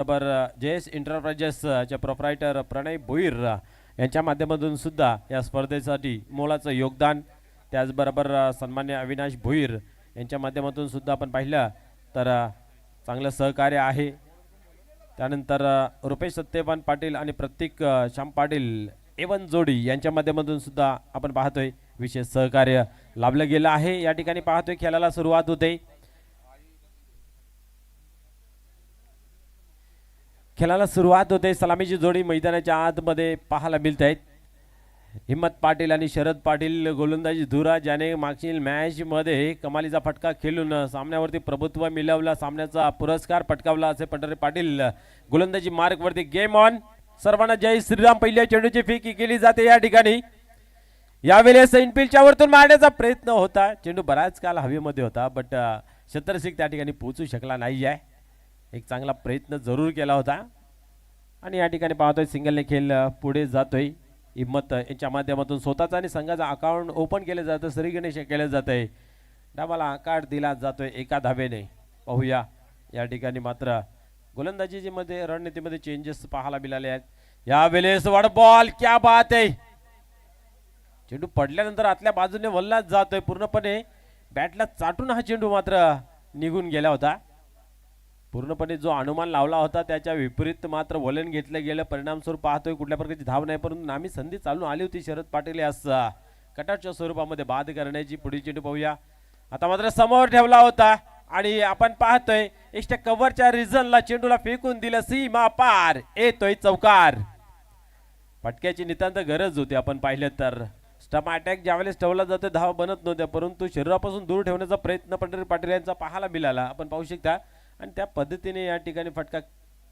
बरोबर JS enterprises चे proprietor प्रणय भोईर यांच्या माध्यमातून सुद्धा या स्पर्धेसाठी मोलाचं योगदान, त्याचबरोबर सन्मान्य अविनाश भोईर यांच्या माध्यमातून सुद्धा आपण पाहिलं तर चांगलं सहकार्य आहे। त्यानंतर रुपेश सत्यवान पाटील आणि प्रतीक श्याम पाटील एवन जोडी यांच्या माध्यमातून सुद्धा आपण पाहतोय विशेष सहकार्य लाभलं गेलं आहे। या ठिकाणी पाहतोय खेळाला सुरुवात होते, खेळाला सुरुवात होते। सलामीची जोडी मैदानाच्या आतमध्ये पाहायला मिळत आहेत। हिम्मत पाटील आणि शरद पाटील गोलंदाजी धुरा, ज्याने मागील मॅच मध्ये कमालीचा फटका खेळून सामन्यावरती प्रभुत्व मिळवला, सामन्याचा पुरस्कार पटकावला असे पंढरी पाटील गोलंदाजी मार्क वरती। गेम ऑन, सर्वांना जय श्रीराम। पहिल्या चेंडूची फेकी केली जाते या ठिकाणी। यावेळेस इनफिल्डच्या वरतून मारण्याचा प्रयत्न होता, चेंडू बराच काल हवेमध्ये होता बट शतरसिंग त्या ठिकाणी पोहोचू शकला नाही आहे। एक चांगला प्रयत्न जरूर केला होता आणि या ठिकाणी पाहतोय सिंगलने खेळ पुढे जातोय। हिम्मत यांच्या माध्यमातून स्वतःचा आणि संघाचा अकाउंट ओपन केले जातं, श्री गणेश केले जाते। डावाला आकार दिला जातोय एका धावेने। पाहूया या ठिकाणी मात्र गोलंदाजी मध्ये रणनीतीमध्ये चेंजेस पाहायला मिळाले आहेत। यावेळेस वड बॉल, क्या बात आहे। चेंडू पडल्यानंतर आतल्या बाजूने वल्लाच जातोय, पूर्णपणे बॅटला चाटून हा चेंडू मात्र निघून गेला होता। पूर्णपणे जो अनुमान लावला होता त्याच्या विपरीत मात्र वलन घेतलं गेलं। परिणामस्वरूप पाहतोय कुठल्या प्रकारची धाव नाही, परंतु नामी संधी चालून आली होती शरद पाटील यास कटाच्या स्वरूपामध्ये बाद करण्याची। पुढील चेंडू पाहूया, आता मात्र समोर ठेवला होता आणि आपण पाहतोय एक्स्ट्रा कव्हरच्या रिझनला चेंडूला फेकून दिलं, सीमा पार, येतोय चौकार। फटक्याची नितांत गरज होती। आपण पाहिलं तर स्टंप अटॅक ज्यावेळेस ठेवला जातो धाव बनत नव्हत्या, परंतु शरीरापासून दूर ठेवण्याचा प्रयत्न पंढरी पाटील यांचा पाहायला मिळाला, आपण पाहू शकता। आणि त्या पद्धतीने या ठिकाणी फटका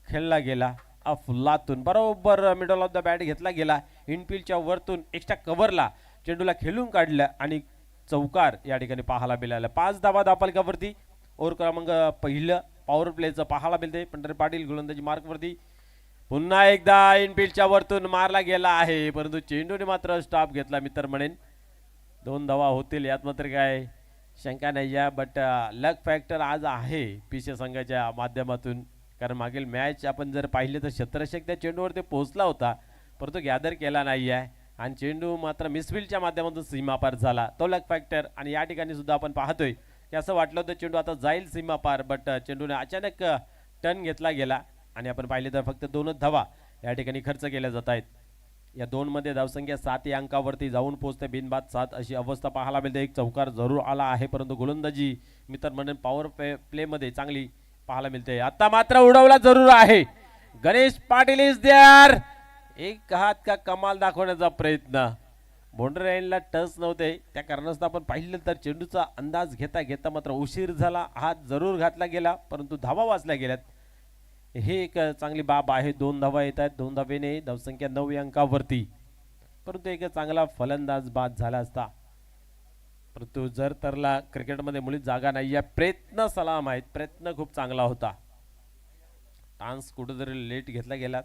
खेळला गेला अफलातून, बरोबर मिडल ऑफ द बॅट घेतला गेला। इनफिल्डच्या वरतून एक्स्ट्रा कव्हरला चेंडूला खेळून काढलं आणि चौकार या ठिकाणी पाहायला मिळाला। 5 धावा धापलकावरती। ओव्हर क्रमांक पहिलं पॉवर प्लेचं पाहायला मिळते। पंढरी पाटील गोलंदाजी मार्कवरती, पुन्हा एकदा इनफिल्डच्या वरतून मारला गेला आहे, परंतु चेंडूने मात्र स्टॉप घेतला। मित्र म्हणेन 2 धावा होतील यात मात्र काय शंका नाही आहे, बट लक फॅक्टर आज आहे पीसी संघाच्या माध्यमातून, कारण मागील मॅच आपण जर पाहिले तर शतरषक त्या चेंडूवर ते पोहोचला होता, परंतु गॅदर केला नाही आहे आणि चेंडू मात्र मिसफिल्डच्या माध्यमातून सीमापार झाला, तो लक फॅक्टर। आणि या ठिकाणी सुद्धा आपण पाहतोय की असं वाटलं होतं चेंडू आता जाईल सीमापार, बट चेंडूने अचानक टर्न घेतला गेला आणि आपण पाहिले तर फक्त 2च धावा या ठिकाणी खर्च केल्या जात आहेत। या 2 मध्ये धावसंख्या 7 या अंकावरती जाऊन पोहोचते, बिनबाद 7 अशी अवस्था पाहायला मिळते। एक चौकार जरूर आला आहे, परंतु गोलंदाजी मित्र म्हणून पॉवर प्ले मध्ये चांगली पाहायला मिळते। आता मात्र उडवला जरूर आहे, गणेश पाटील इज देअर। एक हात का कमाल दाखवण्याचा प्रयत्न, बाउंड्री लाईनला टच नव्हते, त्या कारणास्तव आपण पाहिलं तर चेंडूचा अंदाज घेता घेता मात्र उशीर झाला, हात जरूर घातला गेला परंतु धावा वाचल्या गेल्यात। हे एक चांगली बाब आहे। 2 धावा येत आहेत, 2 धावेने धावसंख्या 9 या अंकावरती, परंतु एक चांगला फलंदाज बाद झाला असता, परंतु जर तरला क्रिकेटमध्ये मुळीच जागा नाही आहे। प्रयत्न सलाम आहेत, प्रयत्न खूप चांगला होता, टान्स कुठेतरी लेट घेतला गेला,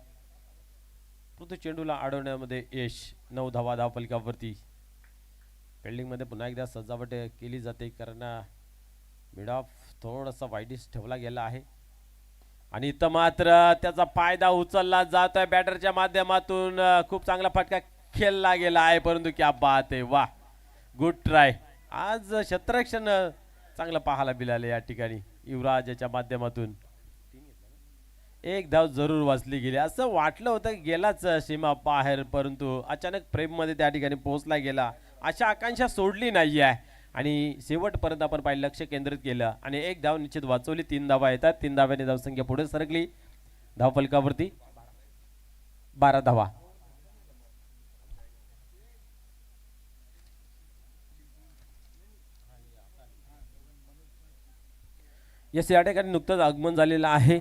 परंतु चेंडूला अडवण्यामध्ये यश। 9 धावा धावफलकावरती। फिल्डिंग मध्ये पुन्हा एकदा सजावट केली जाते, कारण मिड ऑफ थोडासा वाईडिश ठेवला गेला आहे आणि इथं मात्र त्याचा फायदा उचलला जातोय बॅटरच्या माध्यमातून। खूप चांगला फटका खेळला गेला आहे, परंतु क्या बात आहे, वाह, गुड ट्राय। आज क्षेत्ररक्षण चांगलं पाहायला मिळाले या ठिकाणी युवराजच्या माध्यमातून। एक धाव जरूर वाचली गेली, असं वाटलं होतं गेलाच सीमा बाहेर, परंतु अचानक फ्रेम मध्ये त्या ठिकाणी पोहोचला गेला, अशा आकांक्षा सोडली नाही आहे आणि शेवटपर्यंत आपण पाहिलं, लक्ष केंद्रित केलं आणि एक धाव निश्चित वाचवली। 3 धावा येतात, 3 धाव्याने धावसंख्या पुढे सरकली धावफलकावरती 12 धावा। या ठिकाणी नुकतंच आगमन झालेलं आहे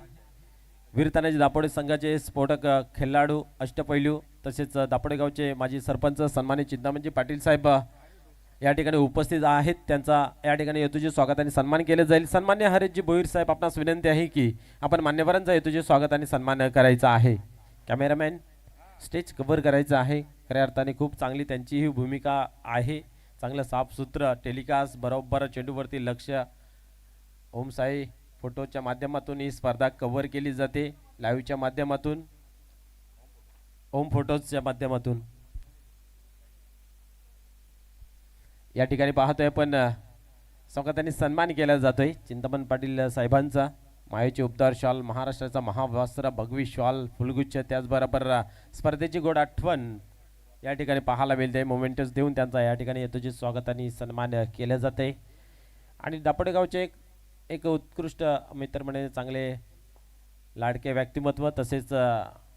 वीरतानाजी दापोडे संघाचे स्फोटक खेळाडू अष्टपैलू, तसेच दापोडे गावचे माजी सरपंच सन्मानित चिंतामणजी पाटील साहेब या ठिकाणी उपस्थित आहेत। त्यांचा या ठिकाणी हेतूचे स्वागत आणि सन्मान केले जाईल। सन्मान्य हरेशजी भोईर साहेब, आपणास विनंती आहे की आपण मान्यवरांचा हेतूचे स्वागत आणि सन्मान करायचा आहे। कॅमेरामॅन स्टेज कव्हर करायचं आहे, खऱ्या अर्थाने खूप चांगली त्यांची ही भूमिका आहे। चांगलं साफसूत्र टेलिकास्ट, बरोबर चेंडूवरती लक्ष, ओम साई फोटोच्या माध्यमातून ही स्पर्धा कव्हर केली जाते। लाईव्हच्या माध्यमातून, ओम फोटोजच्या माध्यमातून या ठिकाणी पाहतोय आपण स्वागताने सन्मान केला जातोय चिंतामण पाटील साहेबांचा. मायेचे उपदार शॉल, महाराष्ट्राचा महावस्त्र भगवी शॉल, फुलगुच्छ, त्याचबरोबर स्पर्धेची गोड आठवण या ठिकाणी पाहायला मिळते. मोमेंटस देऊन त्यांचा या ठिकाणी यथोचित स्वागताने सन्मान केला जाते. आणि दापोडेगावचे एक उत्कृष्ट मित्र म्हणजे चांगले लाडके व्यक्तिमत्व, तसेच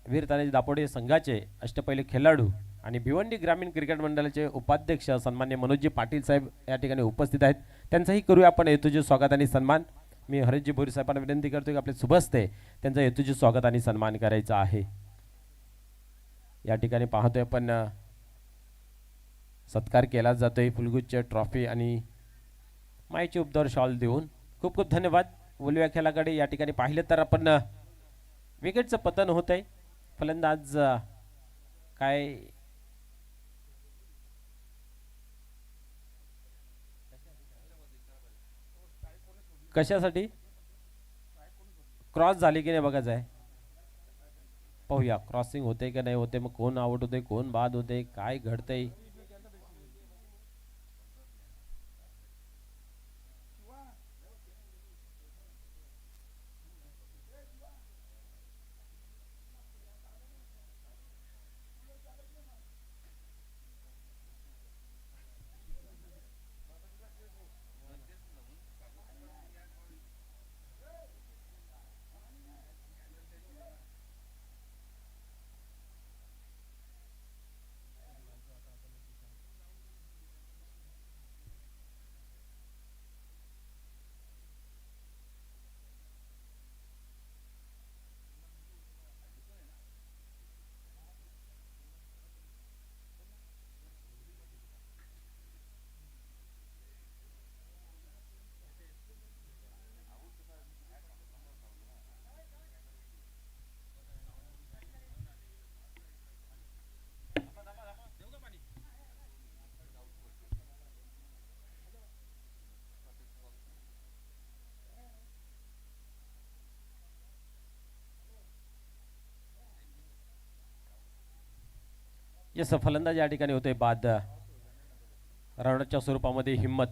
वीर तानाजी दापोडे संघाचे अष्टपैलू खेळाडू आणि भिवंडी ग्रामीण क्रिकेट मंडळाचे उपाध्यक्ष सन्मान्य मनोजी पाटील साहेब या ठिकाणी उपस्थित आहेत. त्यांचाही करूया आपण यथोचित स्वागत आणि सन्मान. मी हरीशजी भोरी साहेबांना विनंती करतो की आपले शुभस्ते त्यांचा यथोचित स्वागत आणि सन्मान करायचा आहे. या ठिकाणी पाहतोय आपण सत्कार केला जातोय फुलगुच्छ, ट्रॉफी आणि मायेचे उपदार शॉल देऊन. खूप खूप धन्यवाद. बोलूया खेळाकडे. या ठिकाणी पाहिलं तर आपण विकेटचं पतन होत आहे. फलंदाज काय कशासाठी क्रॉस झाली की नाही बघायचं आहे. पाहूया क्रॉसिंग होते की नाही होते, मग कोण आउट होते, कोण बाद होते, काय घडतंय. यस, फलंदाज या ठिकाणी होते बाद. रनच्या स्वरूपामध्ये हिम्मत.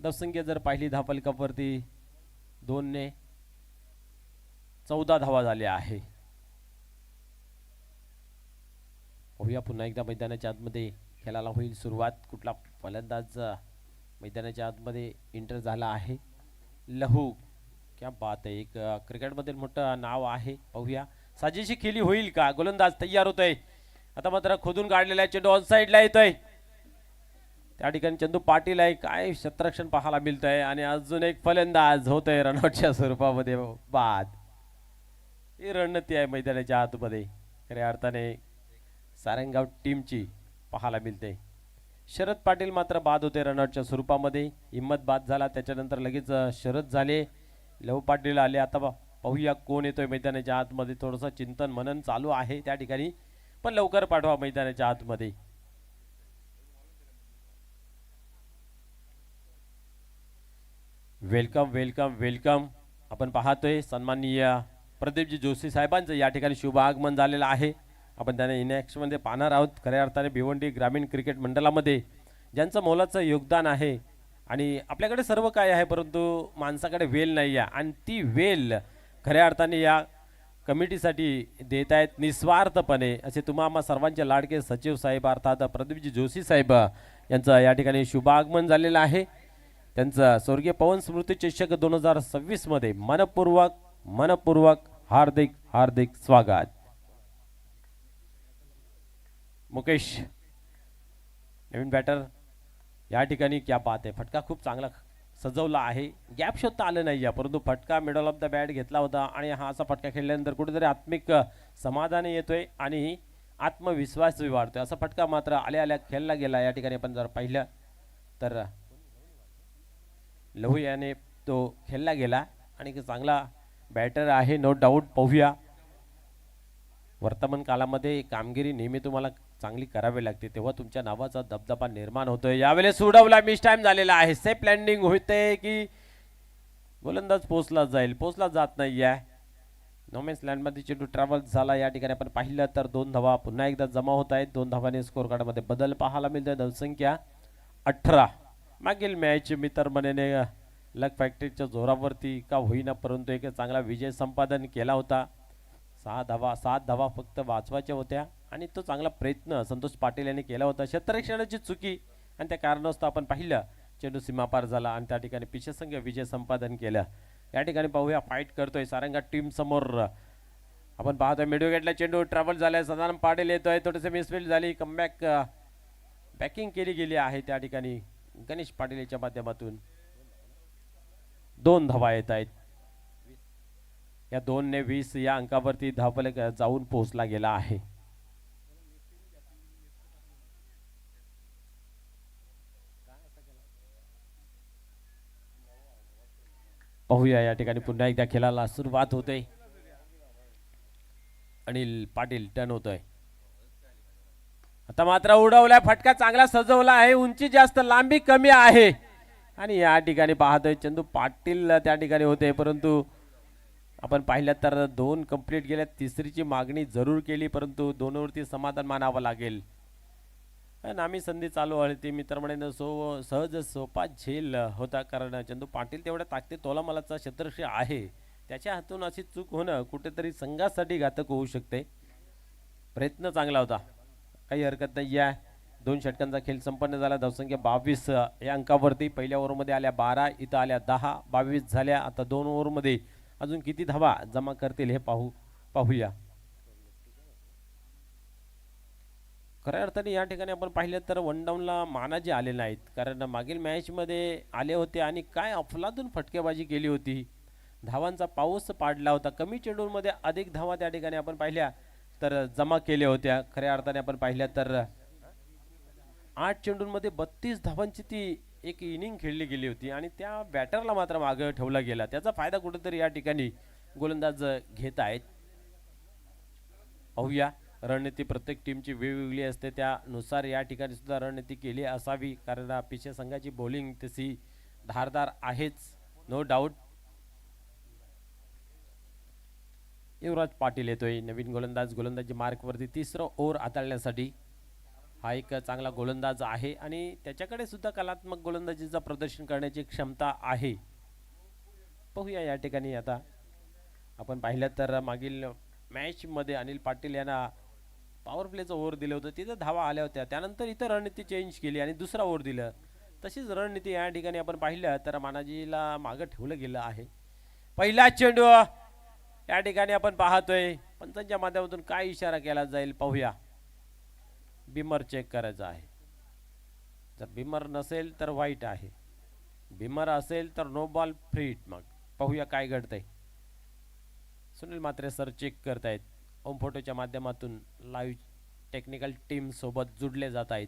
धावसंख्या जर पाहिली धावफलकावरती 2 ने 14 धावा झाल्या आहे. पाहूया पुन्हा एकदा मैदानाच्या आतमध्ये खेळायला होईल सुरुवात. कुठला फलंदाज मैदानाच्या आतमध्ये एंटर झाला आहे. लहू, क्या बात आहे, एक क्रिकेटमध्ये मोठं नाव आहे. पाहूया साजेशी खेळी होईल का. गोलंदाज तयार होतोय. आता मात्र खोदून काढलेला चेंडू ऑन साईडला येतोय. त्या ठिकाणी चंदू पाटील आहे. काय क्षेत्ररक्षण पाहायला मिळतंय. आणि अजून एक फलंदाज होतोय रनआउटच्या स्वरूपामध्ये बाद. ही रणनीती आहे मैदानाच्या आतमध्ये खऱ्या अर्थाने सारंगाव टीमची पाहायला मिळते. शरद पाटील मात्र बाद होते रनआउटच्या स्वरूपामध्ये. हिम्मत बाद झाला, त्याच्यानंतर लगेच शरद झाले, लहू पाटील आले. आता पाहूया कोण येतोय मैदानाच्या आतमध्ये. थोडंसं चिंतन मनन चालू आहे त्या ठिकाणी, पण लवकर पाठवा मैदानाच्या आतमध्ये. Welcome welcome welcome. आपण पाहतोय सन्माननीय प्रदीपजी जोशी साहेबांचं या ठिकाणी शुभ आगमन झालेलं आहे. आपण त्यांना इनॅक्शनमध्ये पाहणार आहोत. खऱ्या अर्थाने भिवंडी ग्रामीण क्रिकेट मंडळामध्ये ज्यांचं मोलाचं योगदान आहे. आणि आपल्याकडे सर्व काय आहे, परंतु माणसाकडे वेल नाही आहे. आणि ती वेल खऱ्या अर्थाने या कमिटीसाठी देत आहेत निस्वार्थपणे. असे तुम्हा आम्हा सर्वांचे लाडके सचिव साहेब अर्थात प्रदीपजी जोशी साहेब यांचं या ठिकाणी शुभ आगमन झालेलं आहे. त्यांचं स्वर्गीय पवन स्मृती चषक 2026 मध्ये मनपूर्वक हार्दिक हार्दिक स्वागत. मुकेश नवीन बॅटर या ठिकाणी, क्या बात आहे. फटका खूप चांगला सजवला आहे. गॅप शोधता आलं नाही आहे, परंतु फटका मिडल ऑफ द बॅट घेतला होता. आणि हा असा फटका खेळल्यानंतर कुठेतरी आत्मिक समाधान येतोय आणि आत्मविश्वास वाढतोय. असा फटका मात्र आल्या आल्या खेळला गेला. या ठिकाणी आपण जर पाहिलं तर लहू याने तो खेळला गेला आणि चांगला बॅटर आहे, नो डाऊट. पाहूया वर्तमान काळामध्ये कामगिरी नेहमी तुम्हाला चांगली करावी लागते, तेव्हा तुमच्या नावाचा दबदबा निर्माण होतोय. यावेळेस उडवला, मिस टाइम झालेला आहे. सेफ लँडिंग होते की गोलंदाज पोचला जाईल, पोचला जात नाही आहे. नोमेन्स लँडमध्ये चेंडू ट्रॅव्हल झाला. या ठिकाणी आपण पाहिलं तर 2 धावा पुन्हा एकदा जमा होत आहेत. 2 धावाने स्कोर कार्डमध्ये बदल पाहायला मिळतोय. धावसंख्या 18. मागील मॅच मित्र मनेने लक फॅक्टरीच्या जोरावरती का होईना परंतु एक चांगला विजय संपादन केला होता. 7 धावा फक्त वाचवायच्या होत्या आणि तो चांगला प्रयत्न संतोष पाटील यांनी केला होता. क्षेत्ररक्षणाची चुकी आणि त्या कारणास्तव आपण पाहिलं चेंडू सीमापार झाला आणि त्या ठिकाणी पिछेसंघ विजय संपादन केलं. या ठिकाणी पाहूया फाईट करतोय सारंगा टीम समोर. आपण पाहतोय मिडविकेटला चेंडू ट्रॅव्हल झालाय. सदानंद पाटील येतोय. थोडेसे मिसफील्ड झाली. कमबॅक बॅकिंग केली गेली आहे त्या ठिकाणी गणेश पाटील याच्या माध्यमातून. 2 धावा येत आहेत. या 2 ने 20 या अंकावरती धावफलक जाऊन पोहोचला गेला आहे. पाहूया या ठिकाणी पुन्हा एकदा खेळाला सुरुवात होते. अनिल पाटील टर्न होतोय. आता मात्र उडवलाय फटका चांगला सजवला आहे. उंची जास्त लांबी कमी आहे आणि या ठिकाणी पाहतोय चंदू पाटील त्या ठिकाणी होते परंतु आपण पाहिलं तर 2 कंप्लीट गेल्या. तिसरीची मागणी जरूर केली परंतु 2 वरती समाधान मानावं लागेल. नामी संधी चालू होती मित्रमंडळीनं. सहज सोपा झेल होता कारण चंदू पाटील तेवढ्या ताकदी तोलामलाचा क्षेत्ररक्षक आहे. त्याच्या हातून अशी चूक होणं कुठेतरी संघासाठी घातक होऊ शकते. प्रयत्न चांगला होता काही हरकत नाही आहे. 2 षटकांचा खेळ संपन्न झाला. धावसंख्या 22 या अंकावरती. पहिल्या ओव्हरमध्ये आल्या 12 इथं आल्या 10 22 झाल्या. आता 2 ओव्हरमध्ये अजून किती धावा जमा करतील हे पाहूया. खऱ्या अर्थाने या ठिकाणी आपण पाहिलं तर वन डाऊनला मानाजी आले नाहीत कारण मागील मॅचमध्ये आले होते आणि काय अफलातून फटकेबाजी केली होती. धावांचा पाऊस पाडला होता. कमी चेंडूंमध्ये अधिक धावा त्या ठिकाणी आपण पाहिल्या तर जमा केल्या होत्या. खऱ्या अर्थाने आपण पाहिल्या तर 8 चेंडूंमध्ये 32 धावांची ती एक इनिंग खेळली गेली होती आणि त्या बॅटरला मात्र मागे ठेवला गेला. त्याचा फायदा कुठेतरी या ठिकाणी गोलंदाज घेत आहेत. पाहूया रणनीती प्रत्येक टीमची वेगवेगळी असते त्यानुसार या ठिकाणी सुद्धा रणनीती केली असावी कारण पिछे संघाची बॉलिंग तशी धारदार आहेच नो डाऊट. युवराज पाटील येतोय नवीन गोलंदाजी मार्कवरती. 3रं ओव्हर हाताळण्यासाठी हा एक चांगला गोलंदाज आहे आणि त्याच्याकडे सुद्धा कलात्मक गोलंदाजीचा प्रदर्शन करण्याची क्षमता आहे. पाहूया या ठिकाणी आता आपण पाहिलं तर मागील मॅचमध्ये अनिल पाटील यांना पॉवर प्लेचं ओव्हर दिलं होतं. तिथं धावा आल्या होत्या. त्यानंतर इथं रणनीती चेंज केली आणि दुसरा ओव्हर दिलं. तशीच रणनीती या ठिकाणी आपण पाहिलं तर मानाजीला मागं ठेवलं गेलं आहे. पहिला चेंडू या ठिकाणी आपण पाहतोय पंचांच्या माध्यमातून काय इशारा केला जाईल पाहूया. बिमर चेक करायचा आहे. जर बिमर नसेल तर वाईट आहे. बिमर असेल तर नो बॉल फ्री हिट. मग पाहूया काय घडतंय. सुनील मात्रे सर चेक करतायत. ओम फोटोच्या माध्यमातून लाईव्ह टेक्निकल टीम सोबत जुडले जात आहेत.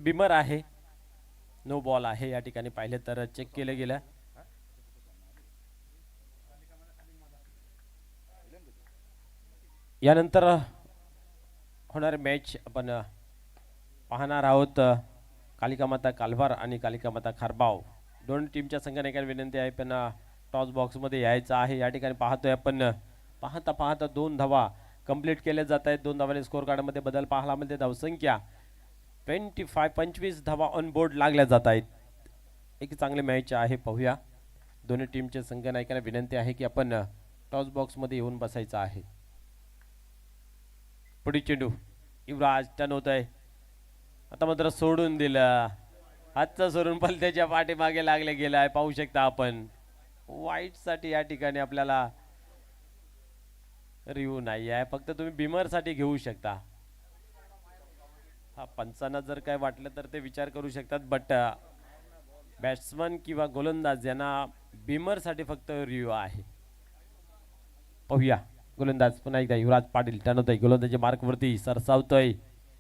बिमर आहे. नो बॉल आहे. या ठिकाणी पाहिलं तर चेक केलं गेलं. यानंतर होणारे मॅच आपण पाहणार आहोत. कालिका माता कालभार आणि कालिका माता खारबाव दोन टीमच्या संघाने काय विनंती आहे, पण टॉस बॉक्समध्ये यायचं आहे. या ठिकाणी पाहतोय आपण पाहता पाहता 2 धावा कंप्लीट केल्या जात आहेत. 2 धावाने स्कोर कार्डमध्ये बदल पाहायला मिळते. धावसंख्या 25 धावा ऑन बोर्ड लागल्या जात आहेत. एक चांगले मॅच आहे, पाहूया. दोन्ही टीमचे संघ नायकांना विनंती आहे की आपण टॉस बॉक्समध्ये येऊन बसायचं आहे. पुढील चेंडू युवराज टर्न होत आहे. आता मात्र सोडून दिलं. हातचा सोडून पलत्याच्या पाठीमागे लागले गेला आहे. पाहू शकता आपण वाईट साठी या ठिकाणी आपल्याला रिव्ह्यू नाही आहे, फक्त तुम्ही बिमर साठी घेऊ शकता. हा पंचांना जर काय वाटलं तर ते विचार करू शकतात, बट बॅट्समन किंवा गोलंदाज यांना बिमर साठी फक्त रिव्ह्यू आहे. पाहूया गोलंदाज पुन्हा एकदा युवराज पाटील टर्न होतोय. गोलंदाजी मार्क वरती सरसावतोय.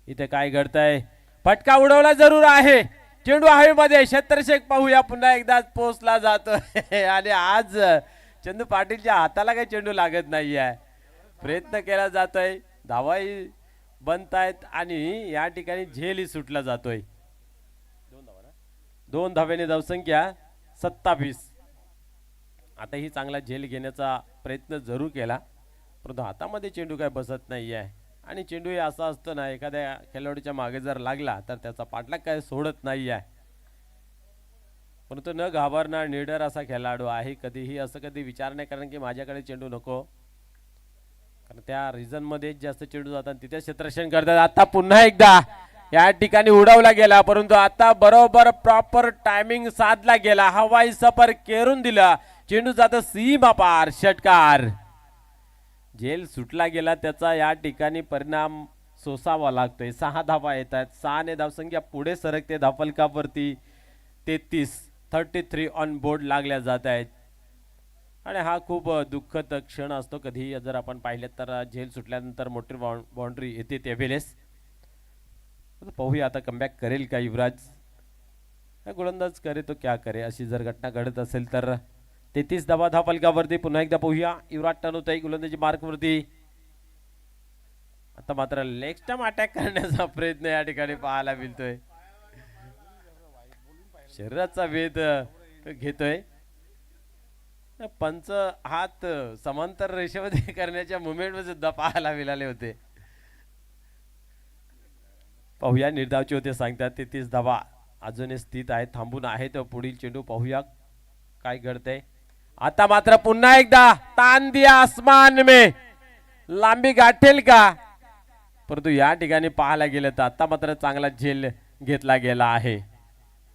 इथे काय घडतंय? फटका उडवला जरूर आहे. चेंडू हवेमध्ये क्षेत्रशेक पाहूया पुन्हा एकदा पोचला जातोय आणि आज चंदू पाटीलच्या हाताला काही चेंडू लागत नाही आहे. प्रयत्न केला जातोय, धावाही बनतायत आणि या ठिकाणी झेलही सुटला जातोय. 2 धाव्याने धावसंख्या 27. आता ही चांगला झेल घेण्याचा प्रयत्न जरूर केला, परंतु हातामध्ये चेंडू काय बसत नाही आहे. आणि चेंडू हे असा असतो ना, एखाद्या खेळाडूच्या मागे जर लागला तर त्याचा पाठलाग काय सोडत नाही आहे. परंतु न घाबरणार निडर असा खेळाडू आहे. कधीही असं कधी विचार नाही कारण की माझ्याकडे चेंडू नको, कारण त्या रिजन मध्ये जास्त चेंडू जातात तिथे क्षेत्ररक्षण करतात. आता पुन्हा एकदा या ठिकाणी उडवला गेला, परंतु आता बरोबर प्रॉपर टायमिंग साधला गेला. हवाई सफर केरून दिला. चेंडू जात सीमा पार. षटकार. झेल सुटला गेला, त्याचा या ठिकाणी परिणाम सोसावा लागतोय. 6 धावा येत आहेत. 6 ने धावसंख्या पुढे सरकते धावफलकावरती. 33 ऑन बोर्ड लागल्या जात आहेत. आणि हा खूप दुःखद क्षण असतो कधीही जर आपण पाहिले तर. झेल सुटल्यानंतर मोठी बाउंड्री येते त्यावेळेस. पाहूया आता कमबॅक करेल का युवराज. गोलंदाज करे तो क्या करे, अशी जर घटना घडत असेल तर. 33 धावा धावफलकावरती. पुन्हा एकदा पाहूया युवराज टर्न होत आहे गोलंदाजी मार्क वरती. आता मात्र लेग स्टंप अटॅक करण्याचा प्रयत्न या ठिकाणी पाहायला मिळतोय. शरीराचा वेध घेतोय. पंच हात समांतर रेषेमध्ये करण्याच्या मुवमेंट मध्ये सुद्धा पाहायला मिळाले होते. पाहूया निर्धावचे होते सांगतात. 33 धावा अजूनही स्थित आहेत, थांबून आहेत. पुढील चेंडू पाहूया काय घडतंय. आता मात्र पुन्हा एकदा तान दिया आसमान में, लांबी गाठेल का, परंतु या ठिकाणी पाहायला गेलं तर आता मात्र चांगला झेल घेतला गेला आहे.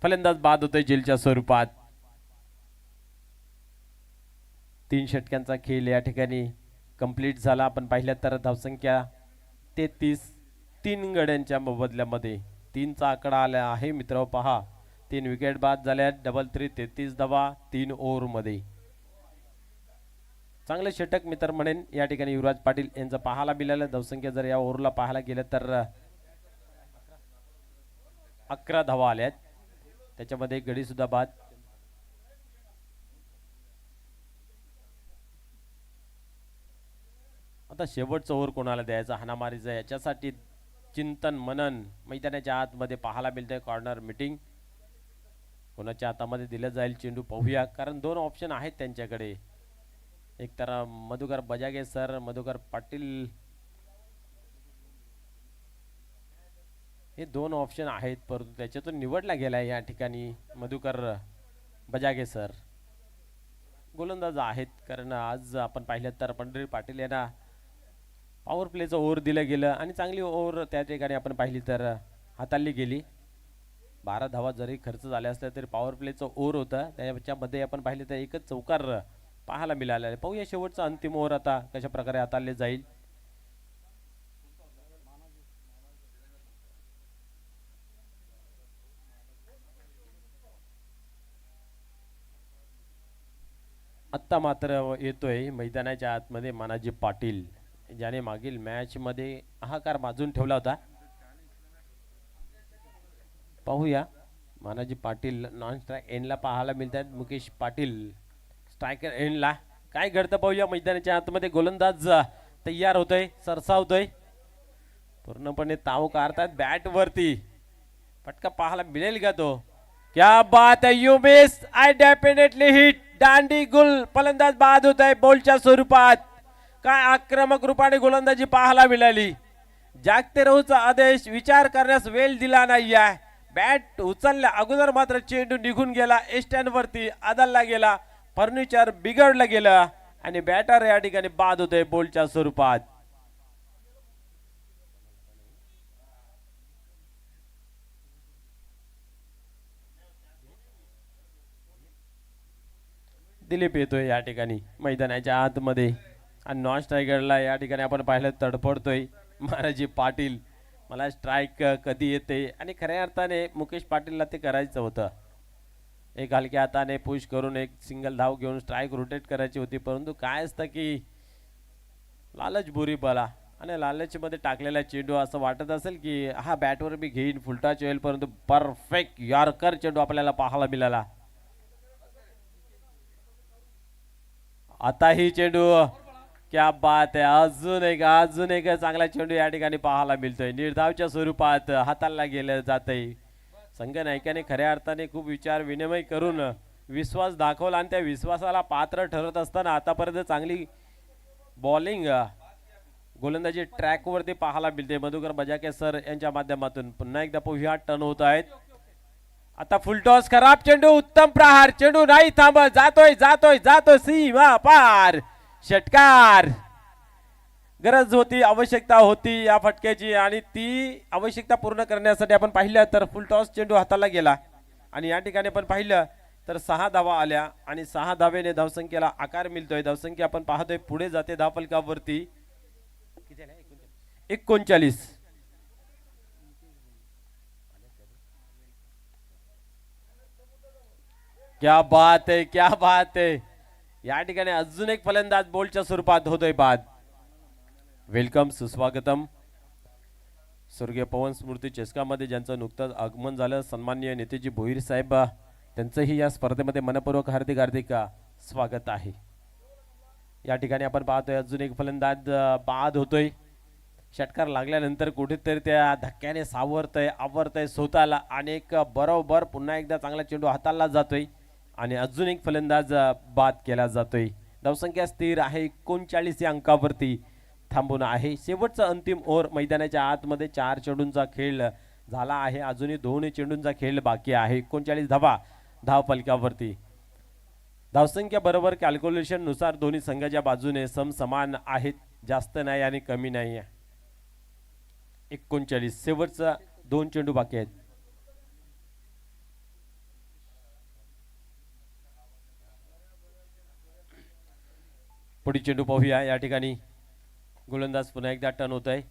फलंदाज बाद होतोय झेलच्या स्वरूपात. 3 षटकांचा खेळ या ठिकाणी कंप्लीट झाला. आपण पाहिलं तर धावसंख्या 33. 3 गड्यांच्या मोबदल्यामध्ये 3 चा आकडा आला आहे मित्र. पहा 3 विकेट बाद झाल्या. डबल 3 33 धावा 3 ओव्हर मध्ये. चांगले षटक मित्र म्हणेन या ठिकाणी युवराज पाटील यांचं पाहायला मिळालं. धावसंख्या जर या ओव्हरला पाहायला गेलं तर 11 धावा आल्यात. त्याच्यामध्ये एक गडी सुद्धा बाद. आता शेवटचं ओव्हर कोणाला द्यायचा हाणामारीचा याच्यासाठी चिंतन मनन मैदानाच्या आतमध्ये पाहायला मिळतंय. कॉर्नर मीटिंग कोणाच्या हातामध्ये दिलं जाईल चेंडू पाहूया, कारण 2 ऑप्शन आहेत त्यांच्याकडे. एक तर मधुकर बजागे सर, मधुकर पाटील, हे 2 ऑप्शन आहेत, परंतु त्याच्यातून निवडला गेलाय या ठिकाणी मधुकर बजागे सर. गोलंदाज आहेत, कारण आज आपण पाहिलं तर पंढरी पाटील यांना पॉवर प्लेचं ओव्हर दिलं गेलं आणि चांगली ओव्हर त्या ठिकाणी आपण पाहिली तर हाताळली गेली. 12 धावा जरी खर्च झाल्या असल्या तरी पॉवर प्लेचं ओव्हर होतं, त्याच्यामध्ये आपण पाहिले तर एकच चौकार पाहायला मिळाला आहे. पाहूया शेवटचा अंतिम ओव्हर आता कशा प्रकारे हाताळले जाईल. आत्ता मात्र येतोय मैदानाच्या आतमध्ये मानाजी पाटील, ज्याने मागील मॅच मध्ये हाहाकार माजून ठेवला होता. पाहूया मानाजी पाटील नॉन स्ट्राइक एंडला पाहायला मिळतात. मुकेश पाटील स्ट्रायकर एंडला काय घडतं पाहूया मैदानाच्या आतमध्ये. गोलंदाज तयार होतोय, सरसावतोय, पूर्णपणे ताव काढतात बॅट वरती. फटका पाहायला मिळेल का तो? क्या बात है, you miss, I definitely hit. दांडी गुल फलंदाज बाद होत आहे बॉलच्या स्वरूपात. काय आक्रमक रूपाने गोलंदाजी पाहायला मिळाली. जागते राहूचा आदेश विचार करण्यास वेळ दिला नाही आहे. बॅट उचलल्या अगोदर मात्र चेंडू निघून गेला, स्टँड वरती आदळला गेला, फर्निचर बिघडलं गेलं आणि बॅटर या ठिकाणी बाद होतोय बॉलच्या स्वरूपात. दिलीप येतोय या ठिकाणी मैदानाच्या आतमध्ये आणि नॉन स्ट्रायकरला या ठिकाणी आपण पाहिलं तडफडतोय महाराजी पाटील. मला स्ट्राईक कधी येते आणि खऱ्या अर्थाने मुकेश पाटीलला ते करायचं होतं. एक हलक्या हाताने पुश करून एक सिंगल धाव घेऊन स्ट्राईक रोटेट करायची होती, परंतु काय असतं की लालच बुरी बला आणि लालचमध्ये टाकलेला चेंडू असं वाटत असेल की हा बॅटवर मी घेईन फुलटाच होईल, परंतु परफेक्ट यॉर्कर चेंडू आपल्याला पाहायला मिळाला. आता ही चेंडू क्या बात आहे, अजून एक चांगला चेंडू या ठिकाणी पाहायला मिळतोय. निर्धावच्या स्वरूपात हाताला गेलं जातंय. संघ नायकाने खऱ्या अर्थाने खूप विचार विनिमय करून विश्वास दाखवला आणि त्या विश्वासाला पात्र ठरत असताना आतापर्यंत चांगली बॉलिंग गोलंदाजी ट्रॅक वरती पाहायला मिळते. मधुकर बजाके सर यांच्या माध्यमातून पुन्हा एकदा पोह्या टर्न होत आहेत. आता फुलटॉस, खराब चेंडू, उत्तम प्रहार, चेंडू नाही थांबत, जातोय जातोय जातोय सीमा पार, षटकार. गरज होती, आवश्यकता होती या फटक्याची आणि ती आवश्यकता पूर्ण करण्यासाठी आपण पाहिलं तर फुलटॉस चेंडू हाताला गेला आणि या ठिकाणी आपण पाहिलं तर 6 धावा आल्या आणि 6 धावेने धावसंख्येला आकार मिळतोय. धावसंख्या आपण पाहतोय पुढे जाते धावफलकावरती 39. क्या बात है, क्या बात है. या ठिकाणी अजून एक फलंदाज बोलच्या स्वरूपात होतोय बाद. वेलकम, सुस्वागतम. स्वर्गीय पवन स्मृती चषकामध्ये ज्यांचं नुकतंच आगमन झालं, सन्माननीय नेतेजी भोईर साहेब, त्यांचंही या स्पर्धेमध्ये मनपूर्वक हार्दिक हार्दिक स्वागत आहे. या ठिकाणी आपण पाहतोय अजून एक फलंदाज बाद होतोय. षटकार लागल्यानंतर कुठेतरी त्या धक्क्याने सावरतय, आवरतय स्वतःला अनेक बरोबर पुन्हा एकदा चांगला चेंडू हाताला जातोय आणि अजून एक फलंदाज बाद केला जातोय. धावसंख्या स्थिर आहे 39 या अंकावरती थांबून आहे. शेवटचा अंतिम ओव्हर मैदानाच्या आतमध्ये 4 चेंडूंचा खेळ झाला आहे. अजूनही 2 चेंडूंचा खेळ बाकी आहे. 39 धावा धाव फलकावरती. धावसंख्या बरोबर कॅल्क्युलेशन नुसार दोन्ही संघाच्या बाजूने समसमान आहेत, जास्त नाही आणि कमी नाही आहे. 39 शेवटचा 2 चेंडू बाकी आहेत. पुढील चेंडू पाहूया. या ठिकाणी गोलंदाज पुन्हा एकदा टर्न होत आहे.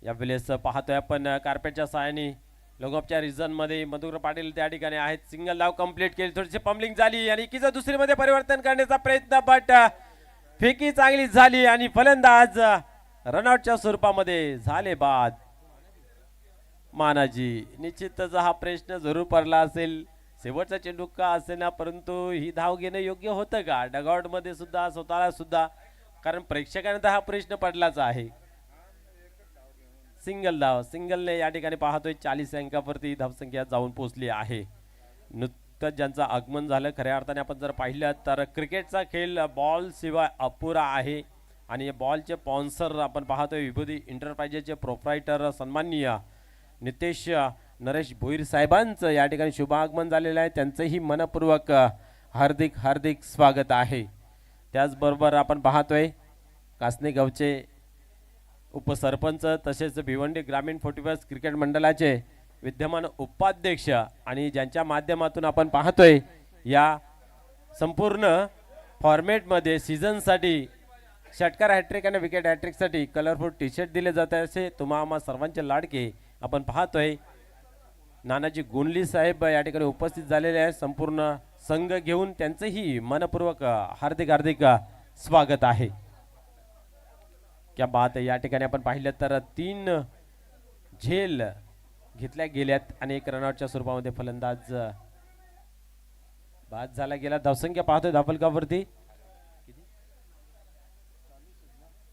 यावेळेस पाहतोय आपण कार्पेटच्या सहाय्याने लोगोपच्या रिझन मध्ये मधुकर पाटील त्या ठिकाणी आहेत. सिंगल धाव कंप्लीट केली, थोडीशी पंबलिंग झाली आणि एकीचं दुसरीमध्ये परिवर्तन करण्याचा प्रयत्न, बट फेकी चांगली झाली आणि फलंदाज रनआउटच्या स्वरूपामध्ये झाले बाद. मानाजी, निश्चितच हा प्रश्न जरूर पडला असेल, शेवटचा चेंडू का असेना, परंतु ही धाव घेणं योग्य होतं का डगआउट मध्ये सुद्धा, स्वतःला सुद्धा, कारण प्रेक्षकांना तर हा प्रश्न पडलाच आहे. सिंगल धाव, सिंगलने या ठिकाणी पाहतोय 40 अंकावरती धावसंख्या जाऊन पोहोचली आहे. नुकतंच ज्यांचं आगमन झालं, खऱ्या अर्थाने आपण जर पाहिलं तर क्रिकेटचा खेळ बॉल शिवाय अपुरा आहे आणि बॉलचे स्पॉन्सर आपण पाहतोय विभूती एंटरप्राइजेसचे प्रोप्रायटर सन्माननीय नितेश नरेश भोईर साहेबांचं या ठिकाणी शुभ आगमन झालेलं आहे. त्यांचंही मनपूर्वक हार्दिक हार्दिक स्वागत आहे. त्याचबरोबर आपण पाहतोय कासने गावचे उपसरपंच तसेच भिवंडी ग्रामीण 41 क्रिकेट मंडळाचे विद्यमान उपाध्यक्ष आणि ज्यांच्या माध्यमातून आपण पाहतोय या संपूर्ण फॉर्मॅटमध्ये सीझनसाठी षटकार हॅट्रिक आणि विकेट हॅट्रिकसाठी कलरफुल टी शर्ट दिले जात आहे. असे तुम्हा सर्वांचे लाडके आपण पाहतोय नानाजी गोंडली साहेब या ठिकाणी उपस्थित झालेले आहेत. संपूर्ण संघ घेऊन त्यांचंही मनपूर्वक हार्दिक हार्दिक स्वागत आहे. क्या बात आहे. या ठिकाणी आपण पाहिलं तर 3 झेल घेतल्या गेल्यात आणि 1 रनआउटच्या स्वरूपामध्ये फलंदाज बाद झाला गेला. धावसंख्या पाहतोय धावफलकावरती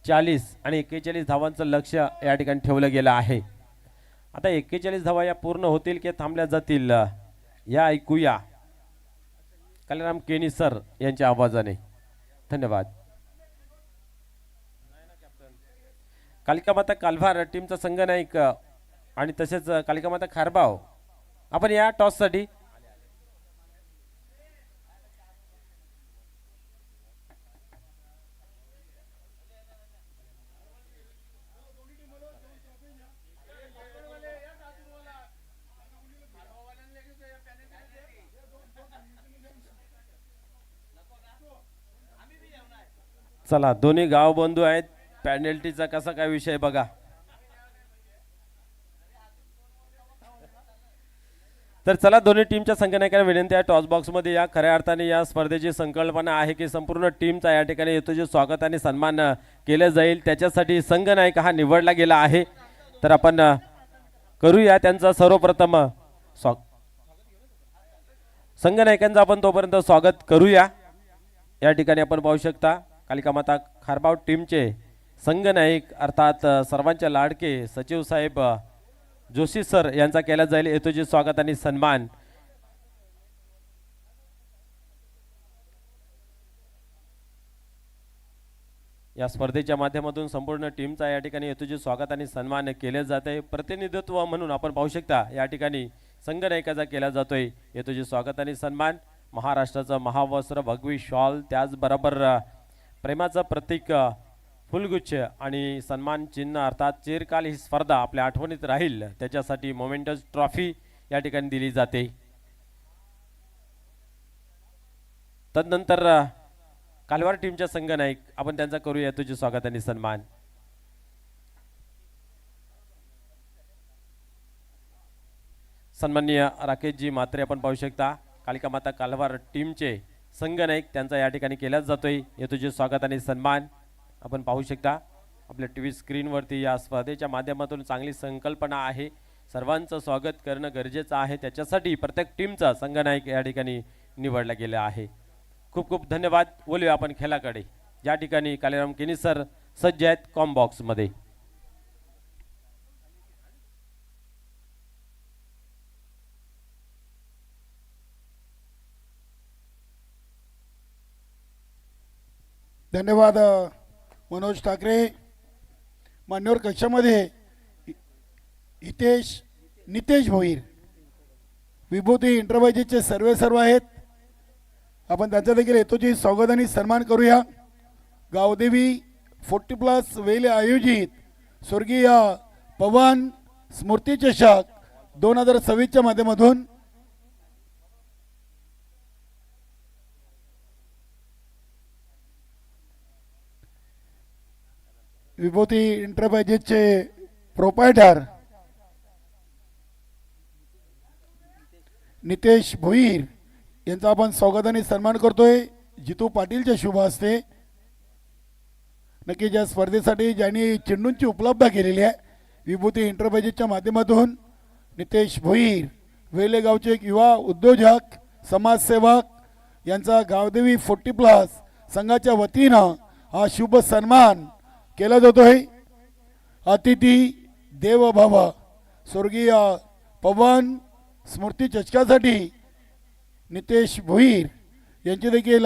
40 आणि 41 धावांचं लक्ष या ठिकाणी ठेवलं गेलं आहे. आता 41 धावा या पूर्ण होतील की थांबल्या जातील या ऐकूया कल्याराम केनी सर यांच्या आवाजाने. धन्यवाद. कालिका माता कालभार टीमचा संघ नाईक आणि तसेच कालिका माता खारबाव आपण या टॉस साठी चला दोन्ही गाव बंधू आहेत. पेनल्टीचा कसा काय विषय बघा. तर चला दोन्ही टीमच्या संघनायकांना विनंती आहे टॉस बॉक्स मध्ये या. खऱ्या अर्थाने या स्पर्धेची संकल्पना आहे की संपूर्ण टीमचा या ठिकाणी येतो जे स्वागत आणि सन्मान केले जाईल त्याच्यासाठी संघनायक हा निवडला गेला आहे. तर आपण करूया त्यांचा सर्वप्रथम संघनायकांचं आपण तोपर्यंत स्वागत करूया. या ठिकाणी आपण पाहू शकता कालिका माता खारबाव टीमचे संघनायक अर्थात सर्वांचे लाडके सचिव साहेब जोशी सर यांचा केला जाईल येतोजी स्वागत आणि सन्मान. या स्पर्धेच्या माध्यमातून संपूर्ण टीमचा या ठिकाणी येतोजी स्वागत आणि सन्मान केले जाते. प्रतिनिधित्व म्हणून आपण पाहू शकता या ठिकाणी संघनायकाचा केला जातोय येतोजी स्वागत आणि सन्मान. महाराष्ट्राचं महावस्त्र भगवी शॉल त्याचबरोबर प्रेमाचं प्रतीक फुलगुच्छ आणि सन्मान चिन्ह अर्थात चिरकाल ही स्पर्धा आपल्या आठवणीत राहील त्याच्यासाठी मोमेंटस ट्रॉफी या ठिकाणी दिली जाते. तदनंतर कालवार टीमच्या संघनायक आपण त्यांचा करूया तुझे स्वागत आणि सन्मान. सन्माननीय राकेशजी म्हात्रे आपण पाहू शकता कालिका माता कालवार टीमचे संघनायक त्यांचा या ठिकाणी केला जातोय तुझे स्वागत आणि सन्मान. आपण पाहू शकता आपल्या टीव्ही स्क्रीनवरती या स्पर्धेच्या माध्यमातून चांगली संकल्पना आहे. सर्वांचं स्वागत करणं गरजेचं आहे त्याच्यासाठी प्रत्येक टीमचा संघनायक या ठिकाणी निवडला गेला आहे. खूप खूप धन्यवाद. बोलूया आपण खेळाकडे. या ठिकाणी कालीराम केनी सर सज्ज आहेत कॉम बॉक्स मध्ये. धन्यवाद मनोज ठाकरे. मान्यवर कक्षामध्ये नितेश भोईर विभूती इंटरप्राइजेसचे सर्व आहेत. आपण त्यांचा देखील येतोची स्वागत आणि सन्मान करूया. गावदेवी 40+ वेले आयोजित स्वर्गीय पवन स्मृती चषक 2026च्या माध्यमातून विभूती इंटरप्राइजेसचे प्रोपायटर नितेश भोईर यांचा आपण स्वागत आणि सन्मान करतोय जितू पाटीलच्या शुभ हस्ते. नक्की ज्या स्पर्धेसाठी ज्यांनी चेंडूंची उपलब्धता केलेली आहे विभूती इंटरप्राइजेसच्या माध्यमातून नितेश भोईर वेलेगावचे एक युवा उद्योजक समाजसेवक यांचा गावदेवी 40+ संघाच्या वतीनं हा शुभ सन्मान केला जातोय. अतिथी देव भव स्वर्गीय पवन स्मृती चषकासाठी नितेश भोईर यांचे देखील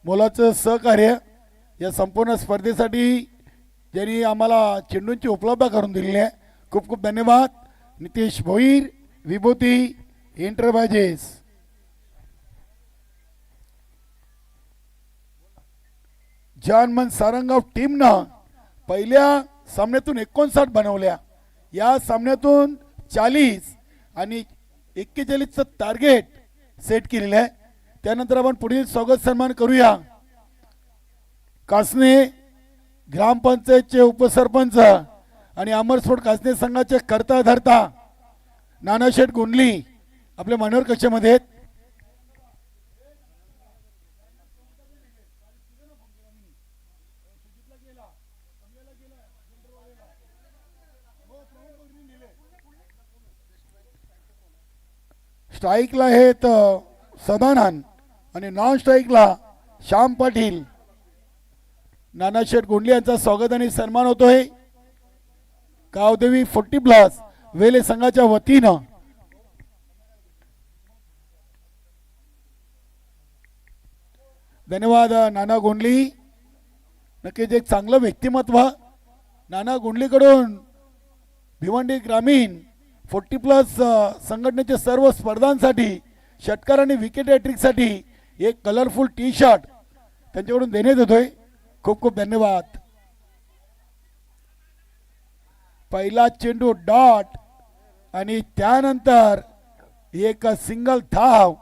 मोलाचं सहकार्य या संपूर्ण स्पर्धेसाठी ज्यांनी आम्हाला चेंडूंची उपलब्धता करून दिलेली आहे. खूप खूप धन्यवाद नितेश भोईर विभूती इंटरप्राइजेस. जानमन सारंगाव टीमनं पहिल्या सामन्यातून 59 बनवल्या. या सामन्यातून 40 आणि 41चं टार्गेट सेट केलेलं आहे. त्यानंतर आपण पुढील स्वागत सन्मान करूया. कासने ग्रामपंचायतचे उपसरपंच आणि अमरस्फोट कासने संघाचे करता धरता नानाशेठ गुंडली आपल्या मान्यवर कक्षामध्ये आहेत. स्ट्राईकला आहेत सदानंद आणि नॉन स्ट्राईकला श्याम पाटील. नानाशेठ गोंडले यांचा स्वागत आणि सन्मान होतोय. गावदेवी 40+ वेले संघाच्या वतीनं. धन्यवाद नाना गोंडली. नक्कीच एक चांगलं व्यक्तिमत्व नाना गोंडलीकडून भिवंडी ग्रामीण 40+ संघटनेच्या सर्व स्पर्धांसाठी षटकार आणि विकेट हॅट्रिकसाठी एक कलरफुल टी शर्ट त्यांच्याकडून देण्यात येतोय. खूप खूप धन्यवाद. पहिला चेंडू डॉट आणि त्यानंतर एक सिंगल धाव